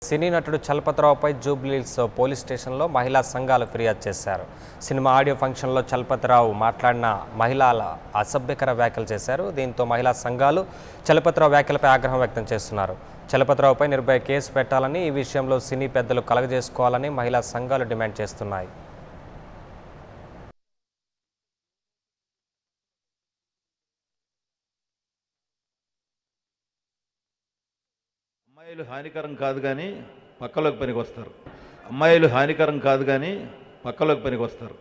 సినీ నటుడు చలపతిరావుపై జూబ్లీహిల్స్ పోలీస్ స్టేషన్లో మహిళా సంఘాలు ఫిర్యాదు చేశారు. సినిమా ఆడియో ఫంక్షన్లో చలపతిరావు మాట్లాడిన మహిళల అసభ్యకర వ్యాఖ్యలు చేశారు. దీంతో మహిళా సంఘాలు చలపతిరావు వ్యాఖ్యలపై ఆగ్రహం వ్యక్తం చేస్తున్నారు. చలపతిరావుపై నిర్భయ కేసు పెట్టాలని, ఈ విషయంలో సినీ పెద్దలు కలగజేసుకోవాలని మహిళా సంఘాలు డిమాండ్ చేస్తున్నాయి. అమ్మాయిలు హానికరం కాదు కానీ పక్కలోకి పనికి వస్తారు. అమ్మాయిలు హానికరం కాదు కానీ పక్కలోకి పనికి వస్తారు.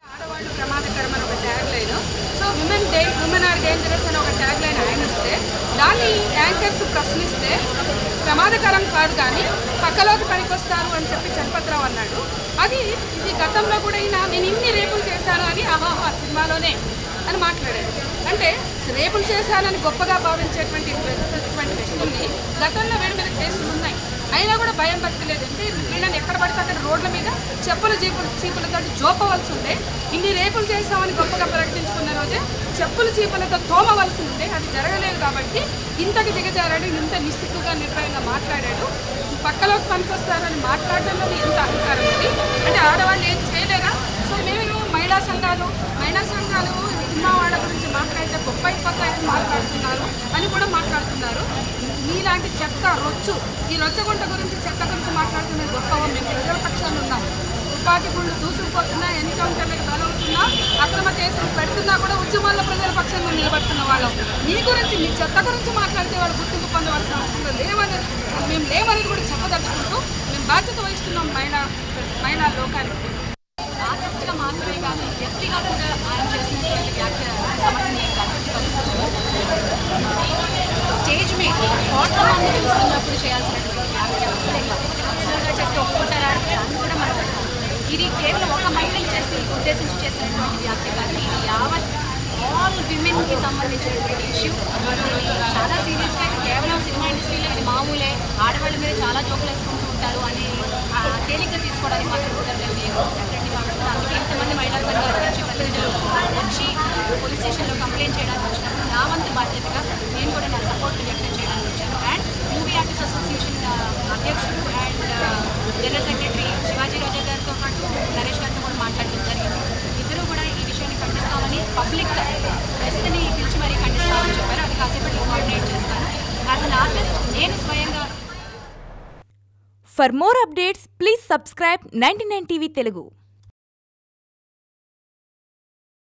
ఆడవాళ్ళు ప్రమాదకరం అని ఒక tag line, so women are dangerous అని ఒక ట్యాగ్ లైన్ ఆయన ఇస్తే దాన్ని యాంకర్స్ ప్రశ్నిస్తే ప్రమాదకరం కాదు కానీ పక్కలోకి పనికొస్తారు అని చెప్పి చలపతిరావు అన్నాడు. ఇది గతంలో కూడా నేను ఇన్ని రేపులు చేశాను అని ఆహాహా సినిమాలోనే అని మాట్లాడాడు. అంటే రేపులు చేశానని గొప్పగా భావించేటువంటి వ్యక్తుల్ని గతంలో వీడి మీద కేసులు ఉన్నాయి, అయినా కూడా భయం భక్తిలేదు. అంటే వీళ్ళని ఎక్కడ పడితే అక్కడ రోడ్ల మీద చీపులతో జోపవలసి ఉండే, ఇన్ని రేపులు చేస్తామని గొప్పగా ప్రకటించుకున్న రోజే చీపులతో తోమవలసి ఉండే, అది జరగలేదు. కాబట్టి ఇంతకు దిగజారాడు, ఇంత నిస్సిగ్గుగా నిర్భయంగా మాట్లాడాడు. పక్కలోకి పనికొస్తారని మాట్లాడడంలో ఎంత అధికారం ఉంది అంటే ఆడవాళ్ళు ఏం చేయలేరా? సో మేము మహిళా సంఘాలు సినిమా వాళ్ళ గురించి మాట్లాడితే గొప్ప అయిపోతాయని మాట్లాడుతున్నారు అని కూడా మాట్లాడుతున్నారు. మీలాంటి ఈ రొచ్చగుంట గురించి చెత్త గురించి మాట్లాడుతున్నది గొప్పగా మేము ప్రజల పక్షాన్ని ఉన్నాం. తుపాకీ గుళ్ళు దూసుకుపోతున్నా, ఎన్కౌంటర్లకు బలవుతున్నా, అక్రమ కేసులు పెడుతున్నా కూడా ఉద్యమాల్లో ప్రజల పక్షంగా నిలబడుతున్న వాళ్ళం. మీ చెత్త గురించి మాట్లాడితే వాళ్ళు గుర్తింపు పొందవలసిన అవసరం మేము లేవనేది కూడా చెప్పదలుచుకుంటూ మేము బాధ్యత వహిస్తున్నాం మహిళా లోకానికి. ఆర్టిస్ట్గా మాత్రమే కాదు, వ్యక్తిగతంగా ఆయన చేసినటువంటి వ్యాఖ్య సమర్థనీయం పరిస్థితులు స్టేజ్ మీద కోట్ల మంది చూస్తున్నప్పుడు చేయాల్సినటువంటి వ్యాఖ్య అసలే కాదు. అసలుగా చేస్తే ఒప్పుకుంటారా అంటే అది కూడా మనం ఇది కేవలం ఒక మహిళని ఉద్దేశించి చేసినటువంటి వ్యాఖ్య కాదు. ఇది యావత్ ఆల్ విమెన్కి సంబంధించినటువంటి ఇష్యూ. చాలా సీరియస్గా కేవలం సినిమా ఇండస్ట్రీలో ఇది మామూలే, ఆడవాళ్ళ మీద చాలా జోకులు వేసుకుంటూ ఉంటారు అని తేలిగ్గా తీసుకోవడానికి మాత్రం కుదరదని నేను డెఫినెట్లీ భావిస్తాను. అందుకే ఇంతమంది మహిళా సంఘాల నుంచి ప్రతినిధులు వచ్చి పోలీస్ స్టేషన్లో కంప్లైంట్ చేయడానికి వచ్చినప్పుడు నా వంతు బాధ్యతగా నేను కూడా నా సపోర్ట్ వ్యక్తం చేయడానికి వచ్చాను. అండ్ మూవీ ఆర్టిస్ట్ అసోసియేషన్ అధ్యక్షుడు అండ్ జనరల్ సెక్రటరీ శివాజీ రాజా గారితో పాటు నరేష్ గారితో కూడా మాట్లాడడం జరిగింది. ఇద్దరు కూడా ఈ విషయాన్ని ఖండిస్తామని పబ్లిక్ ప్రెస్ని పిలిచి మరీ ఖండిస్తామని చెప్పారు. అది కాసేపట్లో కోఆర్డినేట్ చేస్తాను. యాజ్ అన్ ఆర్టిస్ట్ నేను స్వయంగా. For more updates, please subscribe 99 TV Telugu.